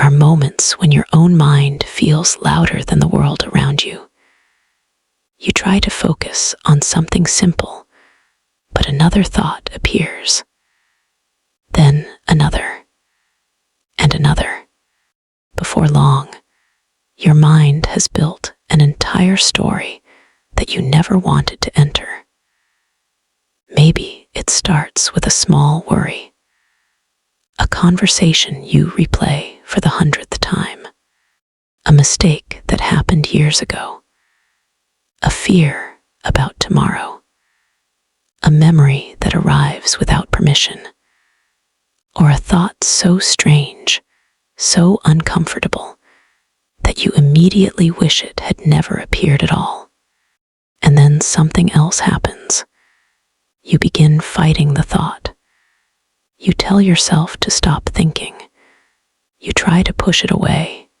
There are moments when your own mind feels louder than the world around you. You try to focus on something simple, but another thought appears. Then another, and another. Before long, your mind has built an entire story that you never wanted to enter. Maybe it starts with a small worry, a conversation you replay for the 100th time, a mistake that happened years ago, a fear about tomorrow, a memory that arrives without permission, or a thought so strange, so uncomfortable, that you immediately wish it had never appeared at all. And then something else happens. You begin fighting the thought. You tell yourself to stop thinking. You try to push it away.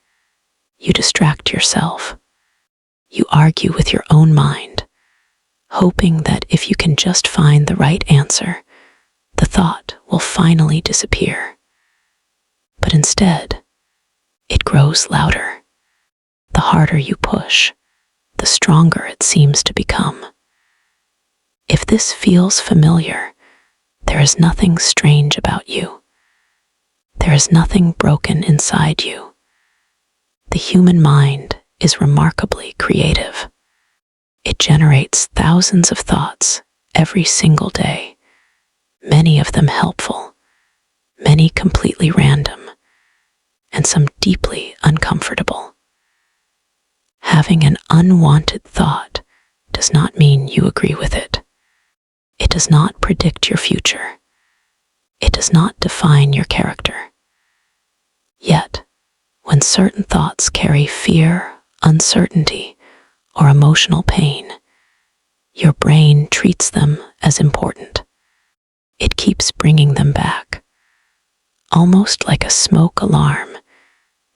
You distract yourself. You argue with your own mind, hoping that if you can just find the right answer, the thought will finally disappear. But instead, it grows louder. The harder you push, the stronger it seems to become. If this feels familiar, there is nothing strange about you. There is nothing broken inside you. The human mind is remarkably creative. It generates thousands of thoughts every single day, many of them helpful, many completely random, and some deeply uncomfortable. Having an unwanted thought does not mean you agree with it. It does not predict your future. It does not define your character. Yet, when certain thoughts carry fear, uncertainty, or emotional pain, your brain treats them as important. It keeps bringing them back, almost like a smoke alarm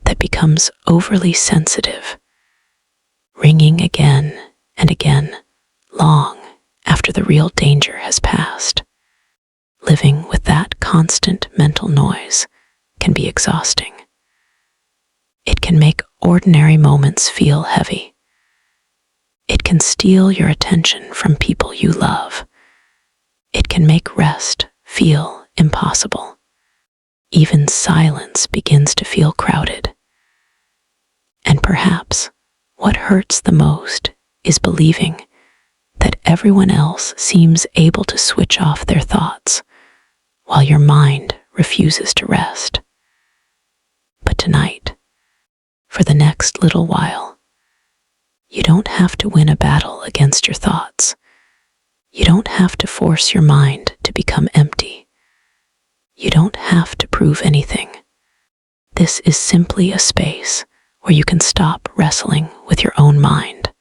that becomes overly sensitive, ringing again and again, long after the real danger has passed. Living with that constant mental noise can be exhausting. It can make ordinary moments feel heavy. It can steal your attention from people you love. It can make rest feel impossible. Even silence begins to feel crowded. And perhaps what hurts the most is believing that everyone else seems able to switch off their thoughts while your mind refuses to rest. But tonight, for the next little while, you don't have to win a battle against your thoughts. You don't have to force your mind to become empty. You don't have to prove anything. This is simply a space where you can stop wrestling with your own mind.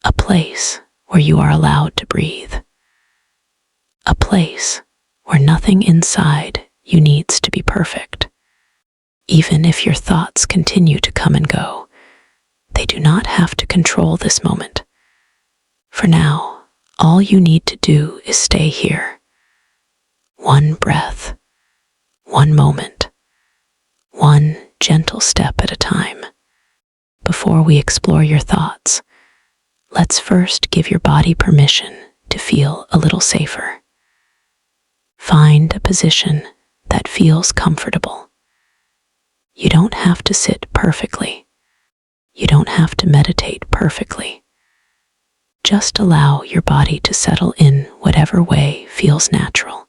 A place where you are allowed to breathe. A place where nothing inside you needs to be perfect. Even if your thoughts continue to come and go, they do not have to control this moment. For now, all you need to do is stay here. One breath, one moment, one gentle step at a time. Before we explore your thoughts, let's first give your body permission to feel a little safer. Find a position that feels comfortable. You don't have to sit perfectly. You don't have to meditate perfectly. Just allow your body to settle in whatever way feels natural.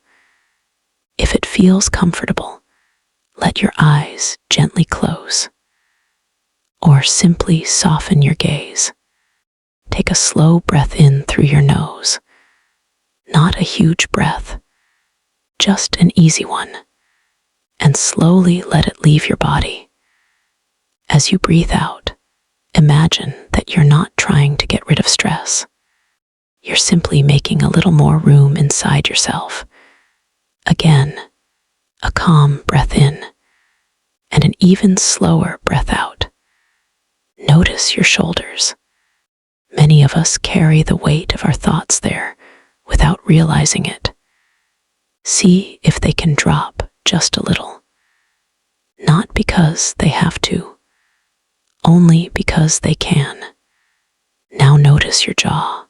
If it feels comfortable, let your eyes gently close, or simply soften your gaze. Take a slow breath in through your nose. Not a huge breath, just an easy one, and slowly let it leave your body. As you breathe out, imagine that you're not trying to get rid of stress. You're simply making a little more room inside yourself. Again, a calm breath in, and an even slower breath out. Notice your shoulders. Many of us carry the weight of our thoughts there without realizing it. See if they can drop just a little. Not because they have to, only because they can. Now notice your jaw.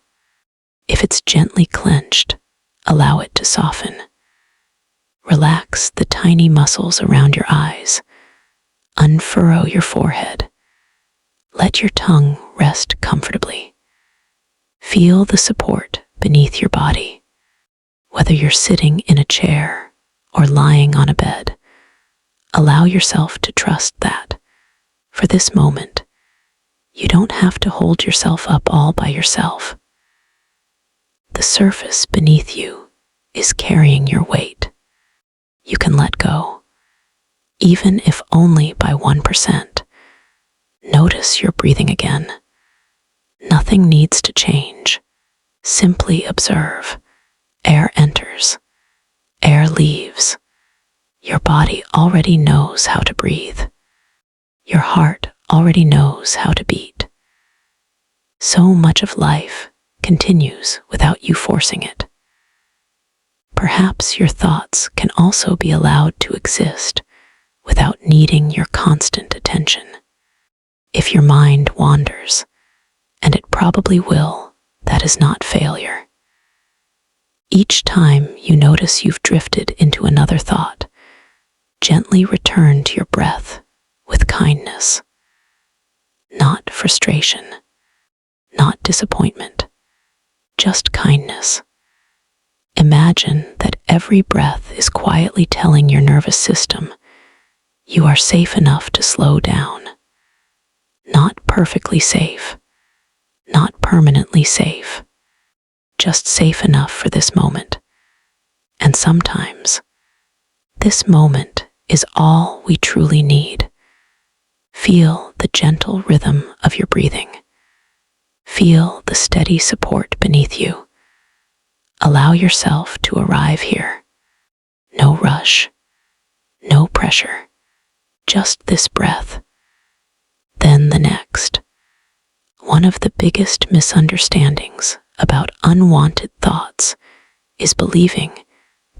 If it's gently clenched, allow it to soften. Relax the tiny muscles around your eyes. Unfurrow your forehead. Let your tongue rest comfortably. Feel the support beneath your body. Whether you're sitting in a chair or lying on a bed, allow yourself to trust that, for this moment, you don't have to hold yourself up all by yourself. The surface beneath you is carrying your weight. You can let go, even if only by 1%. Notice your breathing again. Nothing needs to change. Simply observe. Air enters. Air leaves. Your body already knows how to breathe. Your heart already knows how to beat. So much of life continues without you forcing it. Perhaps your thoughts can also be allowed to exist without needing your constant attention. If your mind wanders, and it probably will, that is not failure. Each time you notice you've drifted into another thought, gently return to your breath with kindness. Not frustration, not disappointment, just kindness. Imagine that every breath is quietly telling your nervous system, you are safe enough to slow down. Not perfectly safe, not permanently safe, just safe enough for this moment. And sometimes, this moment is all we truly need. Feel the gentle rhythm of your breathing. Feel the steady support beneath you. Allow yourself to arrive here. No rush, no pressure, just this breath, then the next. One of the biggest misunderstandings about unwanted thoughts is believing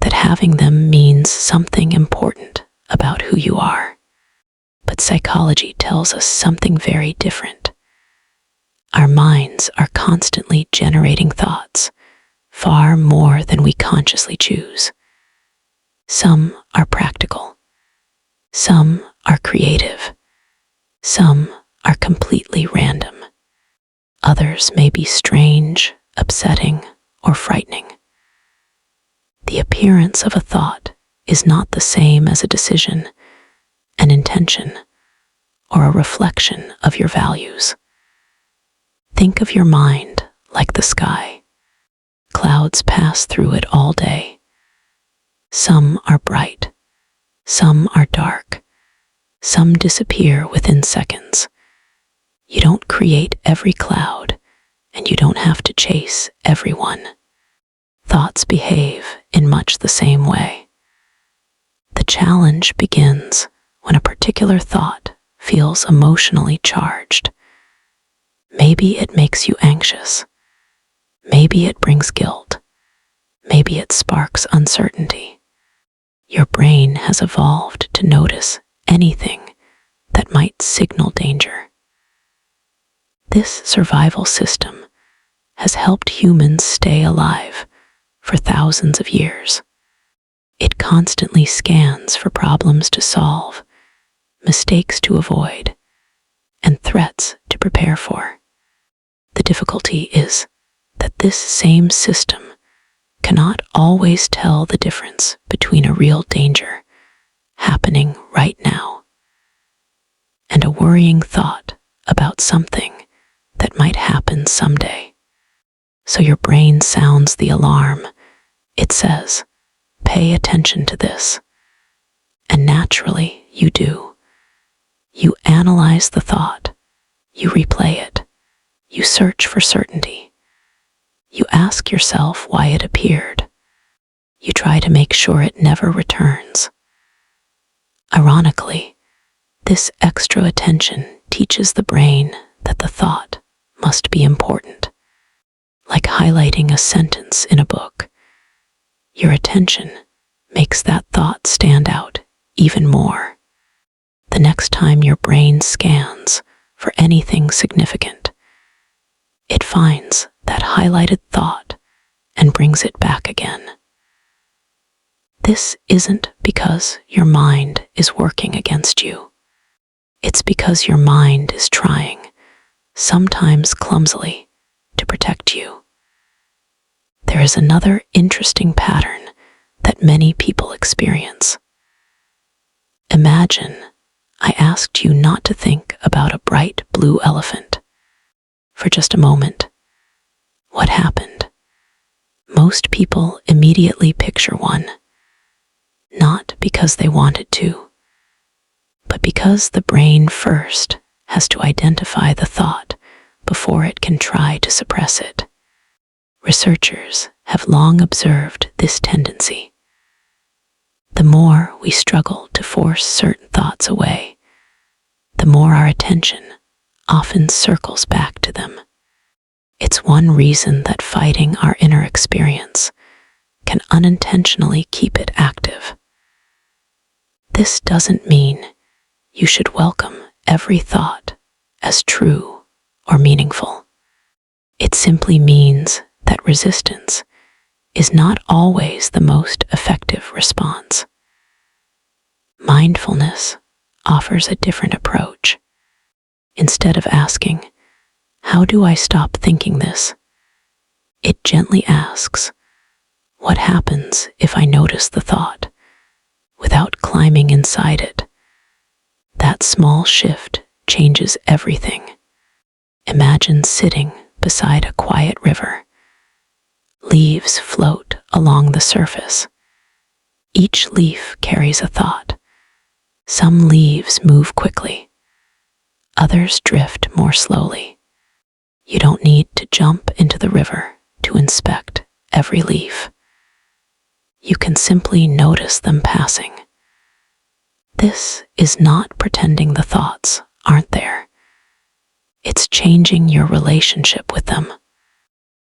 that having them means something important about who you are. But psychology tells us something very different. Our minds are constantly generating thoughts, far more than we consciously choose. Some are practical. Some are creative. Some are completely random. Others may be strange, upsetting, or frightening. The appearance of a thought is not the same as a decision, an intention, or a reflection of your values. Think of your mind like the sky. Clouds pass through it all day. Some are bright, some are dark, some disappear within seconds. You don't create every cloud, and you don't have to chase everyone. Thoughts behave in much the same way. The challenge begins when a particular thought feels emotionally charged. Maybe it makes you anxious. Maybe it brings guilt. Maybe it sparks uncertainty. Your brain has evolved to notice anything that might signal danger. This survival system has helped humans stay alive for thousands of years. It constantly scans for problems to solve, mistakes to avoid, and threats to prepare for. The difficulty is that this same system cannot always tell the difference between a real danger happening right now and a worrying thought about something that might happen someday. So your brain sounds the alarm. It says, pay attention to this. And naturally, you do. You analyze the thought. You replay it. You search for certainty. You ask yourself why it appeared. You try to make sure it never returns. Ironically, this extra attention teaches the brain that the thought must be important. Like highlighting a sentence in a book, your attention makes that thought stand out even more. The The next time your brain scans for anything significant, it finds that highlighted thought and brings it back again. This isn't because your mind is working against you. It's because your mind is trying, sometimes clumsily, to protect you. There is another interesting pattern that many people experience. Imagine I asked you not to think about a bright blue elephant for just a moment. What happened? Most people immediately picture one, not because they wanted to, but because the brain first has to identify the thought before it can try to suppress it. Researchers have long observed this tendency. The more we struggle to force certain thoughts away, the more our attention often circles back to them. It's one reason that fighting our inner experience can unintentionally keep it active. This doesn't mean you should welcome every thought as true or meaningful. It simply means that resistance is not always the most effective response. Mindfulness offers a different approach. Instead of asking, "How do I stop thinking this?" it gently asks, "What happens if I notice the thought without climbing inside it?" That small shift changes everything. Imagine sitting beside a quiet river. Leaves float along the surface. Each leaf carries a thought. Some leaves move quickly. Others drift more slowly. You don't need to jump into the river to inspect every leaf. You can simply notice them passing. This is not pretending the thoughts aren't there. It's changing your relationship with them.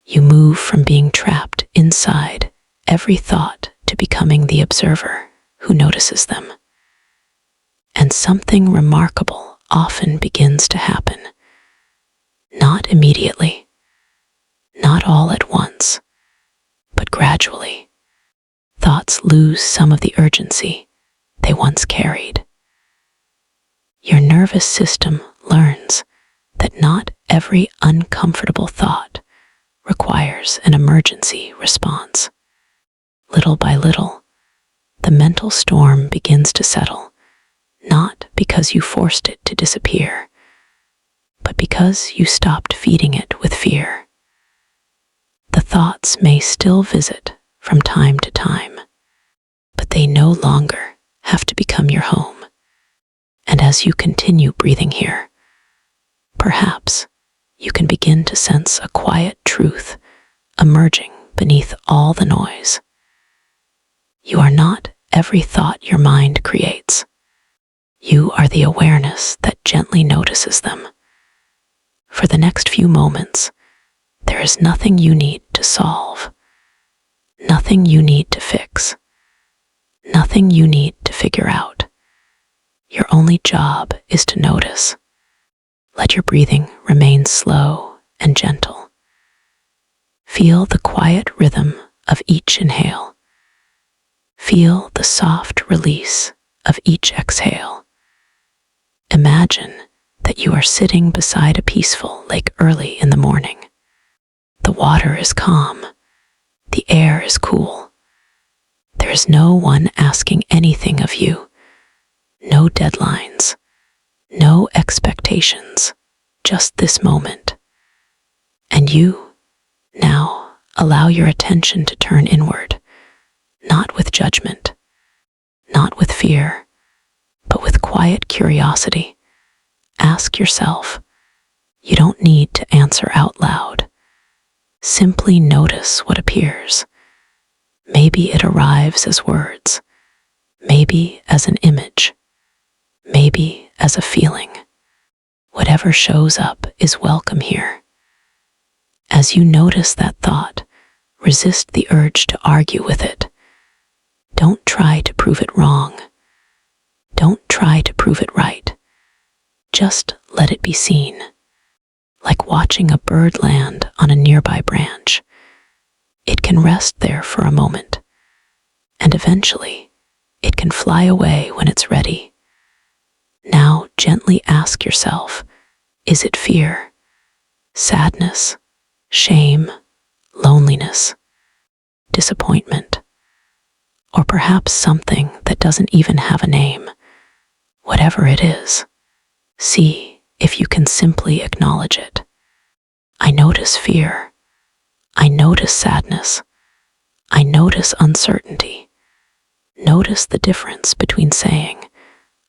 You move from being trapped inside every thought to becoming the observer who notices them. And something remarkable often begins to happen. Not immediately, not all at once, but gradually. Thoughts lose some of the urgency they once carried. Your nervous system learns that not every uncomfortable thought requires an emergency response. Little by little, the mental storm begins to settle, not because you forced it to disappear, but because you stopped feeding it with fear. The thoughts may still visit from time to time, but they no longer have to become your home. And as you continue breathing here, perhaps you can begin to sense a quiet truth emerging beneath all the noise. You are not every thought your mind creates. You are the awareness that gently notices them. For the next few moments, there is nothing you need to solve, nothing you need to fix, nothing you need to figure out. Your only job is to notice. Let your breathing remain slow and gentle. Feel the quiet rhythm of each inhale. Feel the soft release of each exhale. Imagine that you are sitting beside a peaceful lake early in the morning. The water is calm. The air is cool. There is no one asking anything of you. No deadlines. No expectations. Just this moment. And you now allow your attention to turn inward, not with judgment, not with fear, but with quiet curiosity. Ask yourself, you don't need to answer out loud. Simply notice what appears. Maybe it arrives as words, maybe as an image, maybe as a feeling. Whatever shows up is welcome here. As you notice that thought, resist the urge to argue with it. Don't try to prove it wrong. Don't try to prove it right. Just let it be seen, like watching a bird land on a nearby branch. It can rest there for a moment, and eventually it can fly away when it's ready. Now gently ask yourself, is it fear, sadness, shame, loneliness, disappointment, or perhaps something that doesn't even have a name? Whatever it is, see if you can simply acknowledge it. I notice fear. I notice sadness. I notice uncertainty. Notice the difference between saying,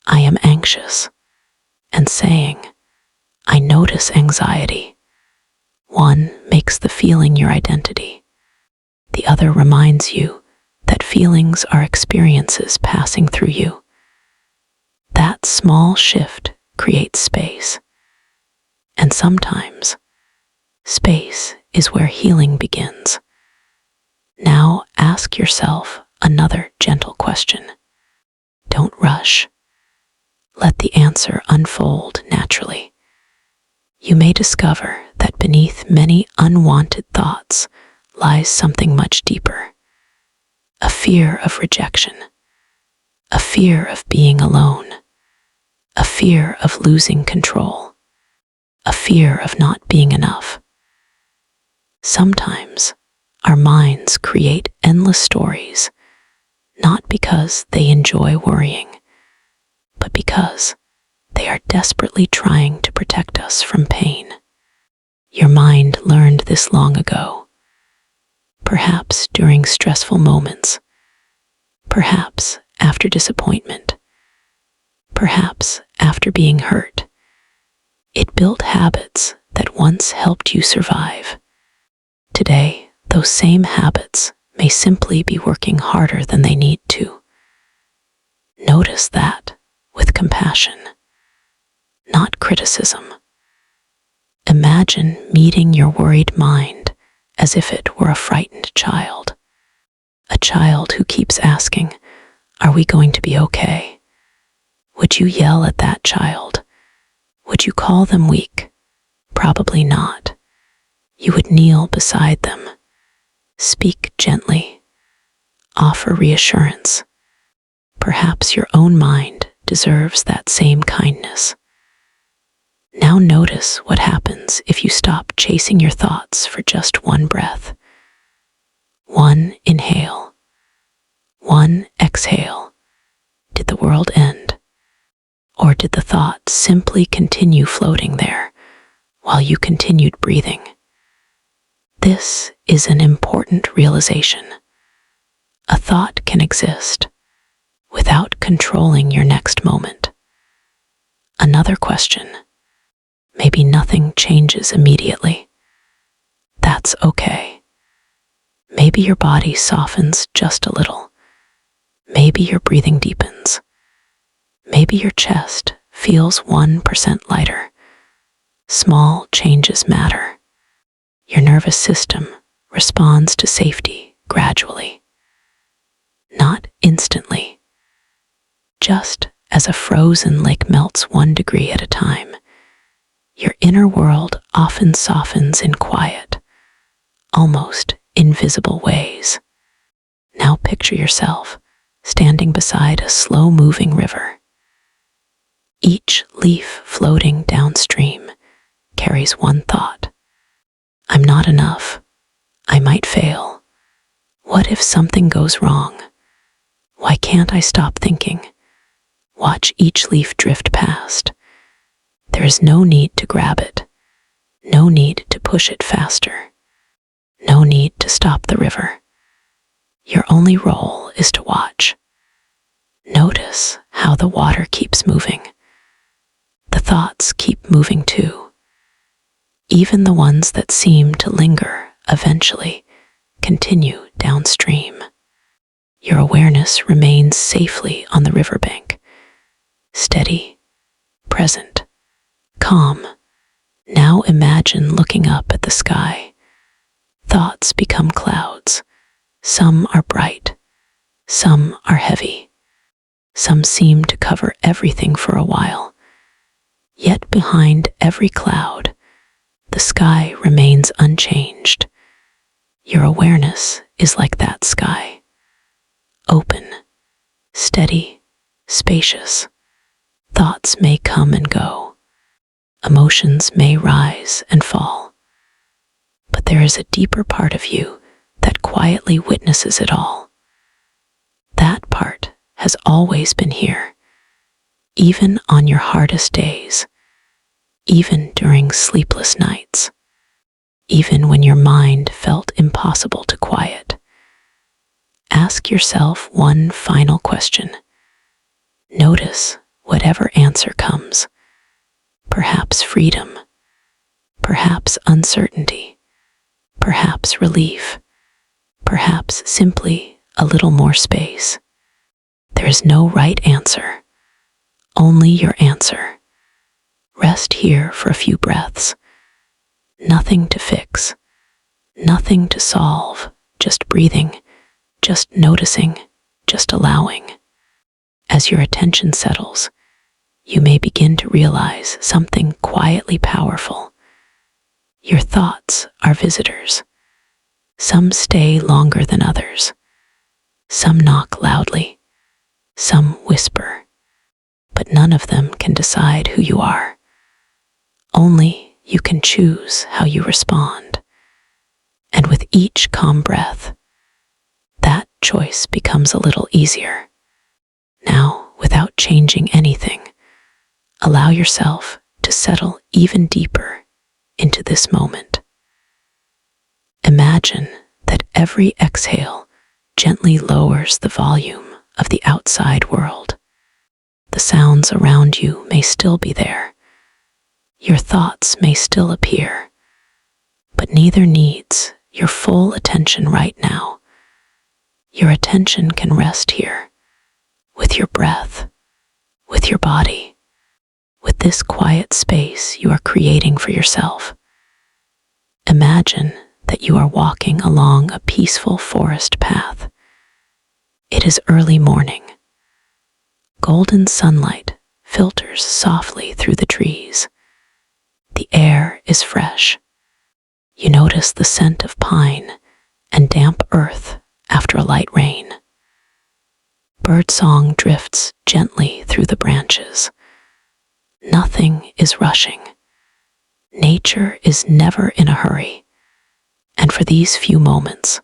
I am anxious, and saying, I notice anxiety. One makes the feeling your identity. The other reminds you that feelings are experiences passing through you. That small shift creates space. And sometimes, space is where healing begins. Now ask yourself another gentle question. Don't rush. Let the answer unfold naturally. You may discover that beneath many unwanted thoughts lies something much deeper. A fear of rejection, a fear of being alone, a fear of losing control, a fear of not being enough. Sometimes our minds create endless stories, not because they enjoy worrying, but because they are desperately trying to protect us from pain. Your mind learned this long ago, perhaps during stressful moments, perhaps after disappointment, perhaps after being hurt. It built habits that once helped you survive. Today, those same habits may simply be working harder than they need to. Notice that with compassion, not criticism. Imagine meeting your worried mind as if it were a frightened child. A child who keeps asking, are we going to be okay? Would you yell at that child? Would you call them weak? Probably not. You would kneel beside them, speak gently, offer reassurance. Perhaps your own mind deserves that same kindness. Now notice what happens if you stop chasing your thoughts for just one breath. One inhale. One exhale. Did the world end? Or did the thought simply continue floating there while you continued breathing? This is an important realization. A thought can exist without controlling your next moment. Another question. Maybe nothing changes immediately. That's okay. Maybe your body softens just a little. Maybe your breathing deepens. Maybe your chest feels 1% lighter. Small changes matter. Your nervous system responds to safety gradually, not instantly. Just as a frozen lake melts 1 degree at a time, your inner world often softens in quiet, almost invisible ways. Now picture yourself standing beside a slow-moving river. Each leaf floating downstream carries one thought. I'm not enough. I might fail. What if something goes wrong? Why can't I stop thinking? Watch each leaf drift past. There is no need to grab it. No need to push it faster. No need to stop the river. Your only role is to watch. Notice how the water keeps moving. The thoughts keep moving too. Even the ones that seem to linger eventually continue downstream. Your awareness remains safely on the riverbank, steady, present, calm. Now imagine looking up at the sky. Thoughts become clouds. Some are bright, some are heavy, some seem to cover everything for a while. Yet Yet behind every cloud, the sky remains unchanged. Your awareness is like that sky, open, steady, spacious. Thoughts may come and go, emotions may rise and fall, but there is a deeper part of you that quietly witnesses it all. That part has always been here, even on your hardest days, even during sleepless nights, even when your mind felt impossible to quiet. Ask yourself one final question. Notice whatever answer comes. Perhaps freedom, perhaps uncertainty, perhaps relief, perhaps simply a little more space. There is no right answer, only your answer. Rest here for a few breaths. Nothing to fix, nothing to solve, just breathing, just noticing, just allowing. As your attention settles, you may begin to realize something quietly powerful. Your thoughts are visitors. Some stay longer than others. Some knock loudly. Some whisper. But none of them can decide who you are. Only you can choose how you respond. And with each calm breath, that choice becomes a little easier. Now, without changing anything, allow yourself to settle even deeper into this moment. Imagine that every exhale gently lowers the volume of the outside world. The sounds around you may still be there. Your thoughts may still appear, but neither needs your full attention right now. Your attention can rest here, with your breath, with your body, with this quiet space you are creating for yourself. Imagine that you are walking along a peaceful forest path. It is early morning. Golden sunlight filters softly through the trees. The air is fresh. You notice the scent of pine and damp earth after a light rain. Birdsong drifts gently through the branches. Nothing is rushing. Nature is never in a hurry. And for these few moments,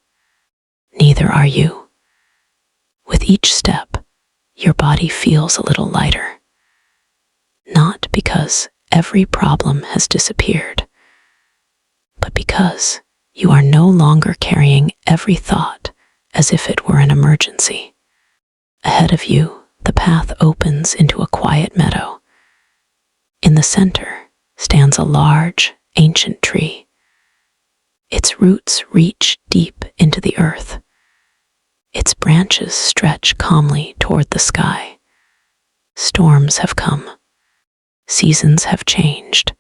neither are you. With each step, your body feels a little lighter. Not because every problem has disappeared, but because you are no longer carrying every thought as if it were an emergency. Ahead of you, the path opens into a quiet meadow. In the center stands a large, ancient tree. Its roots reach deep into the earth. Its branches stretch calmly toward the sky. Storms have come. Seasons have changed.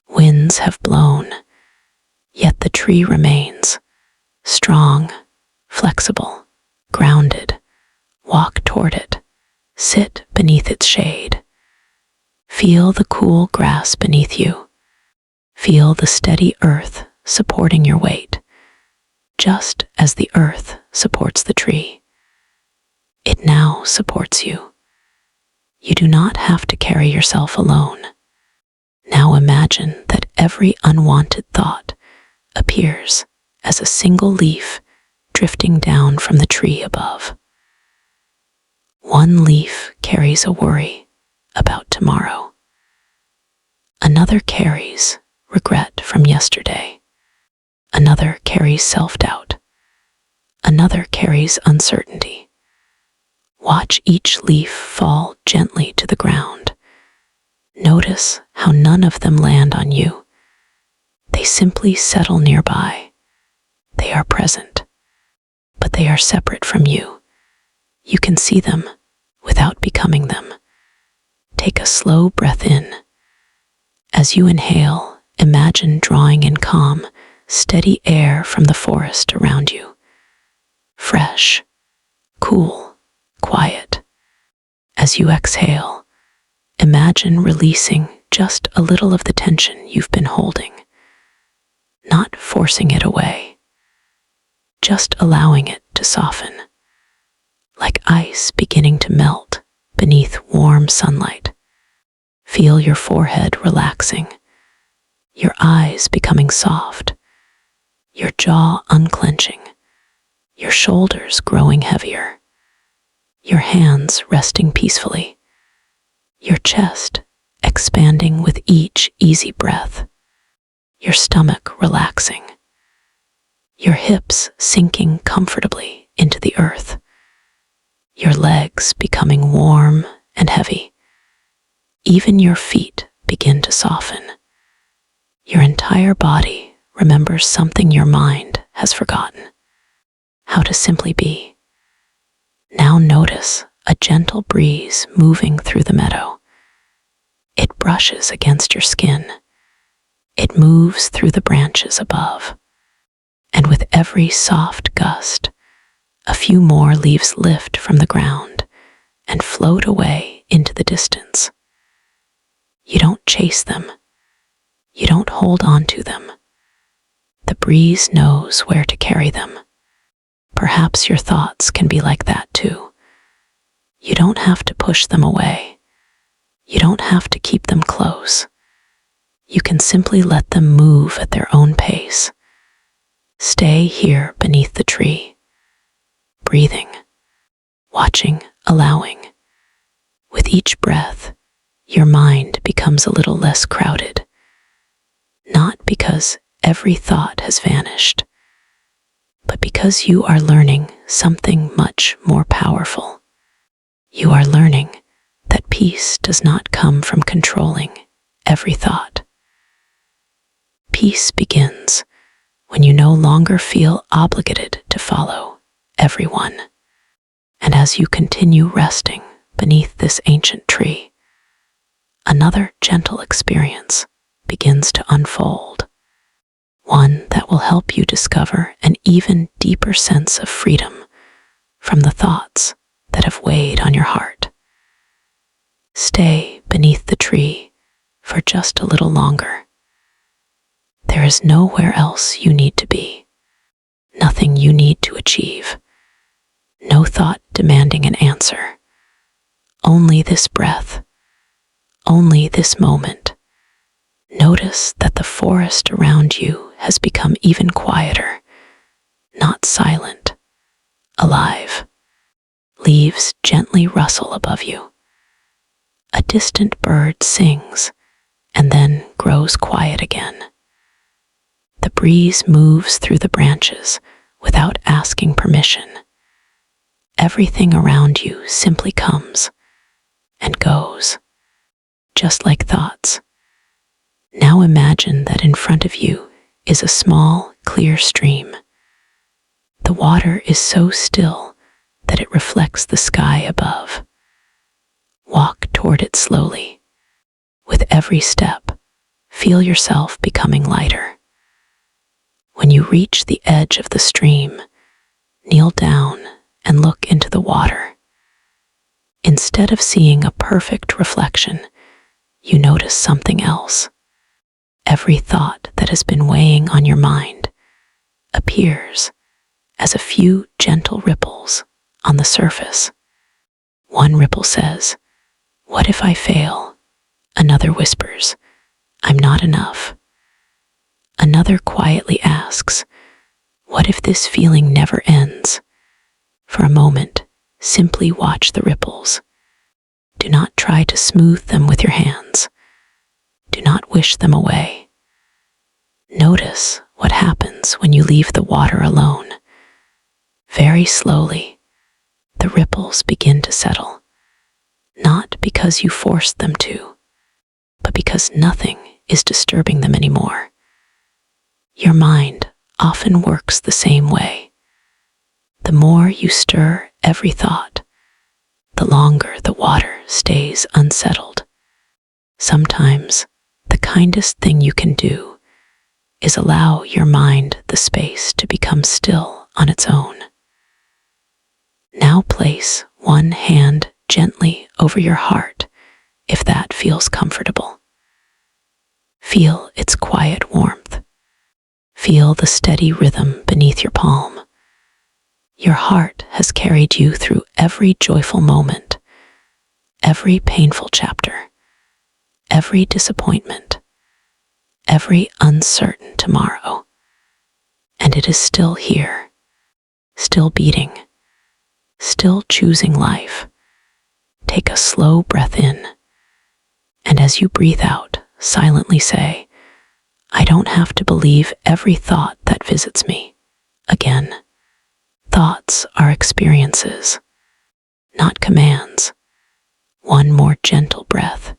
Winds have blown. Yet the tree remains, strong, flexible, grounded. Walk toward it. Sit beneath its shade. Feel the cool grass beneath you. Feel the steady earth supporting your weight, just as the earth supports the tree. It now supports you. You do not have to carry yourself alone. Now imagine that every unwanted thought appears as a single leaf drifting down from the tree above. One leaf carries a worry about tomorrow. Another carries regret from yesterday. Another carries self-doubt. Another carries uncertainty. Watch each leaf fall gently to the ground. Notice how none of them land on you. They simply settle nearby. They are present, but they are separate from you. You can see them without becoming them. Take a slow breath in. As you inhale, imagine drawing in calm, steady air from the forest around you. Fresh, cool, quiet. As you exhale, imagine releasing just a little of the tension you've been holding, not forcing it away, just allowing it to soften, like ice beginning to melt beneath warm sunlight. Feel your forehead relaxing, your eyes becoming soft, your jaw unclenching, your shoulders growing heavier, your hands resting peacefully, your chest expanding with each easy breath, your stomach relaxing, your hips sinking comfortably into the earth, your legs becoming warm and heavy. Even your feet begin to soften. Your entire body remembers something your mind has forgotten: how to simply be. Now notice a gentle breeze moving through the meadow. It brushes against your skin. It moves through the branches above. And with every soft gust, a few more leaves lift from the ground and float away into the distance. You don't chase them. You don't hold on to them. The breeze knows where to carry them. Perhaps your thoughts can be like that too. You don't have to push them away. You don't have to keep them close. You can simply let them move at their own pace. Stay here beneath the tree, breathing, watching, allowing. With each breath, your mind becomes a little less crowded. Not because every thought has vanished, but because you are learning something much more powerful. You are learning that peace does not come from controlling every thought. Peace begins when you no longer feel obligated to follow everyone. And as you continue resting beneath this ancient tree, another gentle experience begins to unfold, one that will help you discover an even deeper sense of freedom from the thoughts that have weighed on your heart. Stay beneath the tree for just a little longer. There is nowhere else you need to be, nothing you need to achieve, no thought demanding an answer. Only this breath, only this moment. Notice that the forest around you has become even quieter, not silent, alive. Leaves gently rustle above you. A distant bird sings and then grows quiet again. The breeze moves through the branches without asking permission. Everything around you simply comes and goes, just like thoughts. Now imagine that in front of you is a small, clear stream. The water is so still that it reflects the sky above. Walk toward it slowly. With every step, feel yourself becoming lighter. When you reach the edge of the stream, kneel down and look into the water. Instead of seeing a perfect reflection, you notice something else. Every thought that has been weighing on your mind appears as a few gentle ripples on the surface. One ripple says, "What if I fail?" Another whispers, "I'm not enough." Another quietly asks, "What if this feeling never ends?" For a moment, simply watch the ripples. Do not try to smooth them with your hands. Do not wish them away. Notice what happens when you leave the water alone. Very slowly, the ripples begin to settle, not because you forced them to, but because nothing is disturbing them anymore. Your mind often works the same way. The more you stir every thought, the longer the water stays unsettled. Sometimes the kindest thing you can do is allow your mind the space to become still on its own. Now place one hand gently over your heart if that feels comfortable. Feel its quiet warmth. Feel the steady rhythm beneath your palm. Your heart has carried you through every joyful moment, every painful chapter, every disappointment, every uncertain tomorrow. And it is still here, still beating, still choosing life. Take a slow breath in, and as you breathe out, silently say, I don't have to believe every thought that visits me. Again, thoughts are experiences, not commands. One more gentle breath.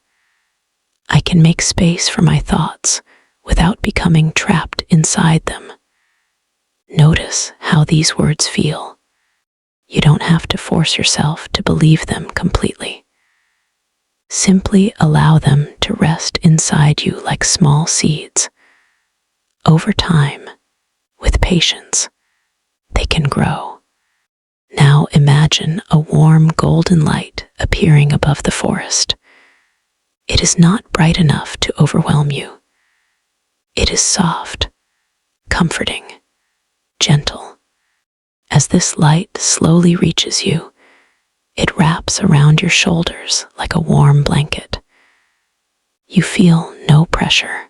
I can make space for my thoughts without becoming trapped inside them. Notice how these words feel. You don't have to force yourself to believe them completely. Simply allow them to rest inside you like small seeds. Over time, with patience, they can grow. Now imagine a warm golden light appearing above the forest. It is not bright enough to overwhelm you. It is soft, comforting, gentle. As this light slowly reaches you, it wraps around your shoulders like a warm blanket. You feel no pressure,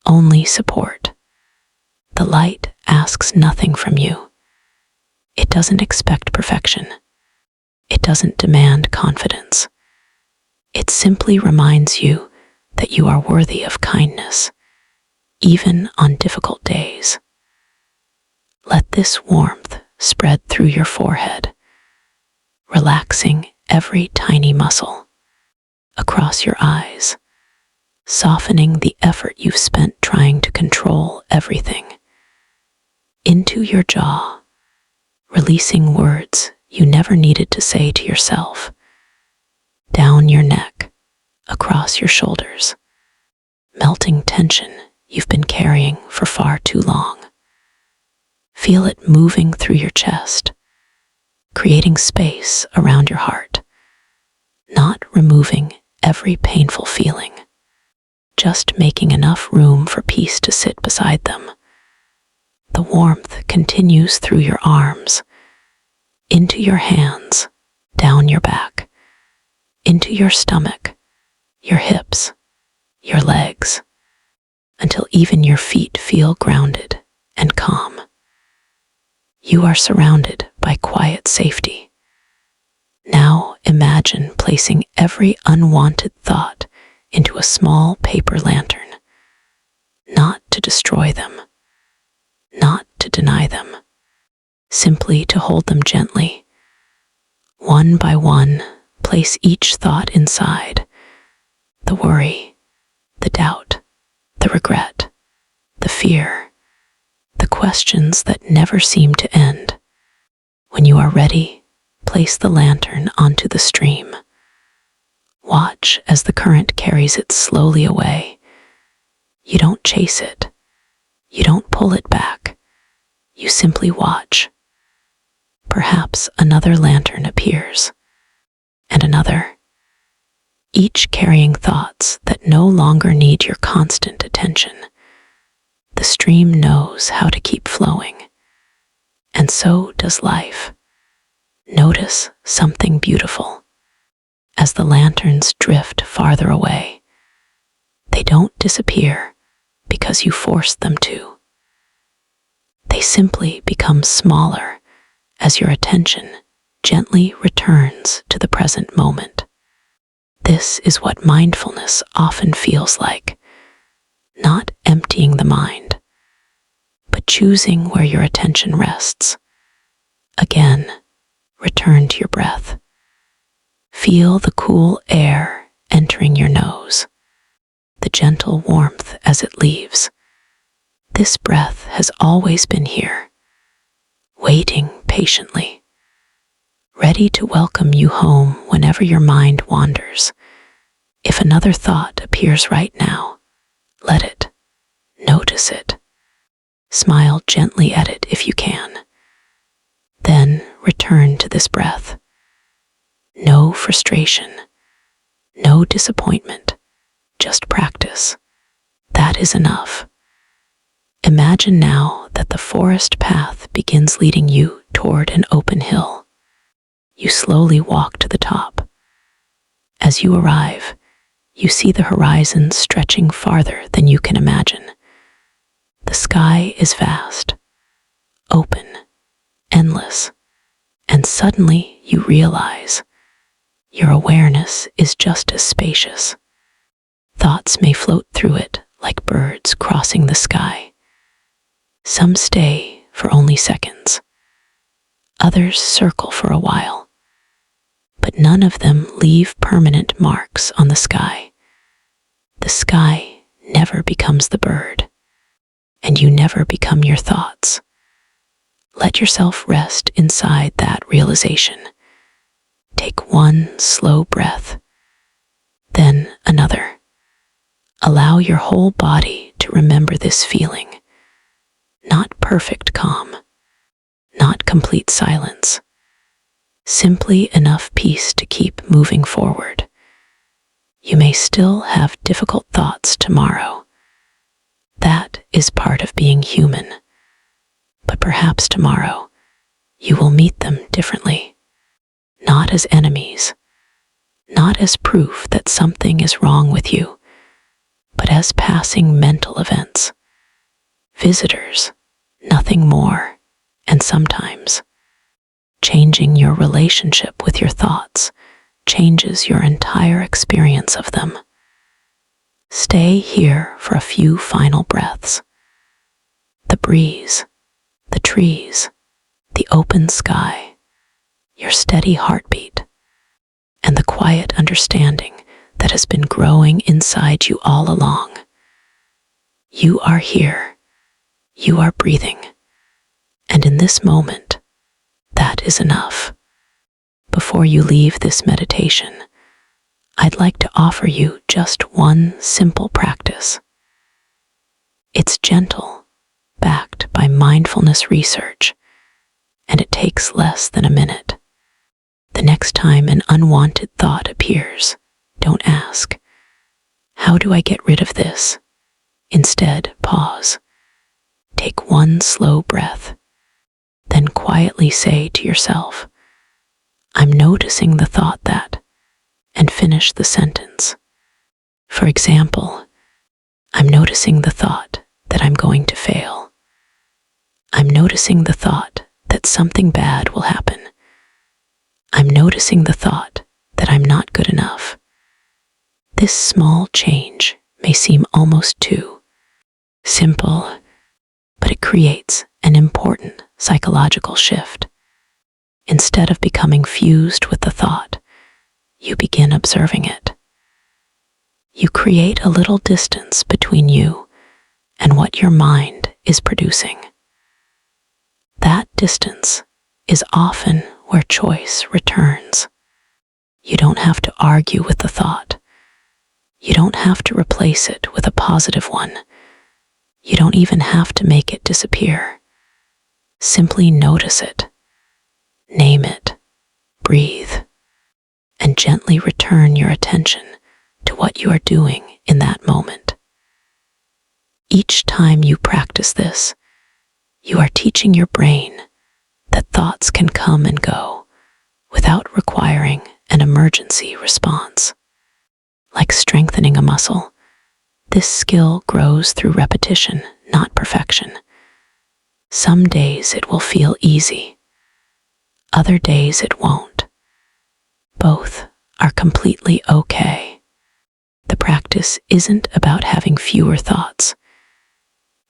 only support. The light asks nothing from you. It doesn't expect perfection. It doesn't demand confidence. It simply reminds you that you are worthy of kindness, even on difficult days. Let this warmth spread through your forehead, relaxing every tiny muscle, across your eyes, softening the effort you've spent trying to control everything, into your jaw, releasing words you never needed to say to yourself, down your neck, across your shoulders, melting tension you've been carrying for far too long. Feel it moving through your chest, creating space around your heart, not removing every painful feeling, just making enough room for peace to sit beside them. The warmth continues through your arms, into your hands, down your back, into your stomach, your hips, your legs, until even your feet feel grounded and calm. You are surrounded by quiet safety. Now imagine placing every unwanted thought into a small paper lantern, not to destroy them, not to deny them, simply to hold them gently. One by one, place each thought inside. The worry, the doubt, the regret, the fear, the questions that never seem to end. When you are ready, place the lantern onto the stream. Watch as the current carries it slowly away. You don't chase it. You don't pull it back. You simply watch. Perhaps another lantern appears, and another, each carrying thoughts that no longer need your constant attention. The stream knows how to keep flowing, and so does life. Notice something beautiful. As the lanterns drift farther away, they don't disappear because you forced them to. They simply become smaller as your attention gently returns to the present moment. This is what mindfulness often feels like, not emptying the mind, but choosing where your attention rests. Again, return to your breath. Feel the cool air entering your nose, the gentle warmth as it leaves. This breath has always been here, waiting patiently, ready to welcome you home whenever your mind wanders. If another thought appears right now, let it. Notice it. Smile gently at it if you can. Then return to this breath. No frustration, no disappointment, just practice. That is enough. Imagine now that the forest path begins leading you toward an open hill. You slowly walk to the top. As you arrive, you see the horizon stretching farther than you can imagine. The sky is vast, open, endless, and suddenly you realize your awareness is just as spacious. Thoughts may float through it like birds crossing the sky. Some stay for only seconds. Others circle for a while. But none of them leave permanent marks on the sky. The sky never becomes the bird, and you never become your thoughts. Let yourself rest inside that realization. Take one slow breath, then another. Allow your whole body to remember this feeling. Not perfect calm, not complete silence, simply enough peace to keep moving forward. You may still have difficult thoughts tomorrow. That is part of being human. But perhaps tomorrow you will meet them differently. Not as enemies, not as proof that something is wrong with you, but as passing mental events. Visitors, nothing more, and sometimes changing your relationship with your thoughts changes your entire experience of them. Stay here for a few final breaths. The breeze, the trees, the open sky, your steady heartbeat, and the quiet understanding that has been growing inside you all along. You are here. You are breathing. And in this moment, that is enough. Before you leave this meditation, I'd like to offer you just one simple practice. It's gentle, backed by mindfulness research, and it takes less than a minute. The next time an unwanted thought appears, don't ask, "How do I get rid of this?" Instead, pause. Take one slow breath. Then quietly say to yourself, "I'm noticing the thought that," and finish the sentence. For example, "I'm noticing the thought that I'm going to fail." "I'm noticing the thought that something bad will happen." "I'm noticing the thought that I'm not good enough." This small change may seem almost too simple, but it creates an important psychological shift. Instead of becoming fused with the thought, you begin observing it. You create a little distance between you and what your mind is producing. That distance is often where choice returns. You don't have to argue with the thought. You don't have to replace it with a positive one. You don't even have to make it disappear. Simply notice it, name it, breathe, and gently return your attention to what you are doing in that moment. Each time you practice this, you are teaching your brain that thoughts can come and go without requiring an emergency response. Like strengthening a muscle, this skill grows through repetition, not perfection. Some days it will feel easy. Other days it won't. Both are completely okay. The practice isn't about having fewer thoughts.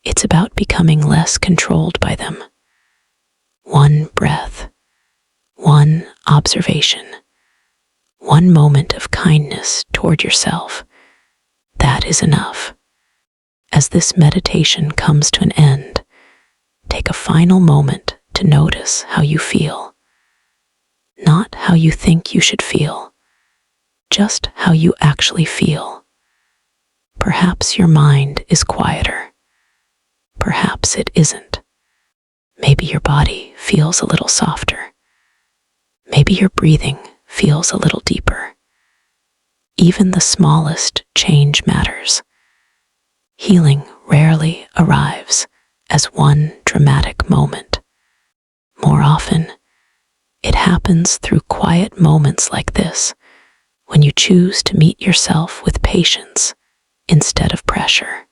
It's about becoming less controlled by them. One breath, one observation, one moment of kindness toward yourself. That is enough. As this meditation comes to an end, take a final moment to notice how you feel. Not how you think you should feel, just how you actually feel. Perhaps your mind is quieter. Perhaps it isn't. Maybe your body feels a little softer. Maybe your breathing feels a little deeper. Even the smallest change matters. Healing rarely arrives as one dramatic moment. More often, it happens through quiet moments like this, when you choose to meet yourself with patience instead of pressure.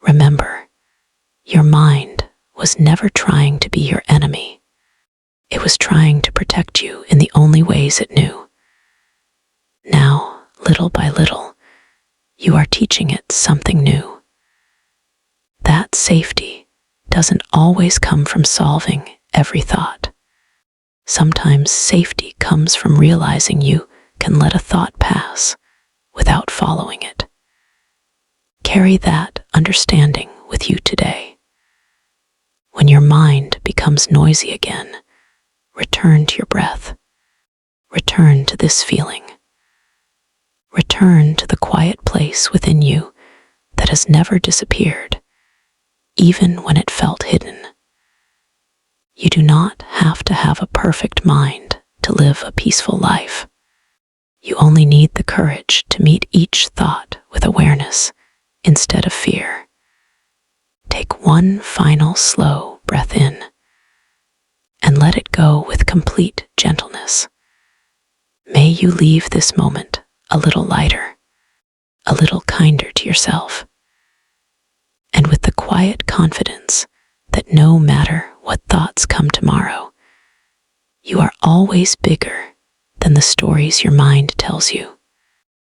Remember, your mind was never trying to be your enemy. It was trying to protect you in the only ways it knew. Now, little by little, you are teaching it something new. That safety doesn't always come from solving every thought. Sometimes safety comes from realizing you can let a thought pass without following it. Carry that understanding with you today. When your mind becomes noisy again, return to your breath. Return to this feeling. Return to the quiet place within you that has never disappeared, even when it felt hidden. You do not have to have a perfect mind to live a peaceful life. You only need the courage to meet each thought with awareness instead of fear. Take one final slow breath in and let it go with complete gentleness. May you leave this moment a little lighter, a little kinder to yourself, and with the quiet confidence that no matter what thoughts come tomorrow, you are always bigger than the stories your mind tells you.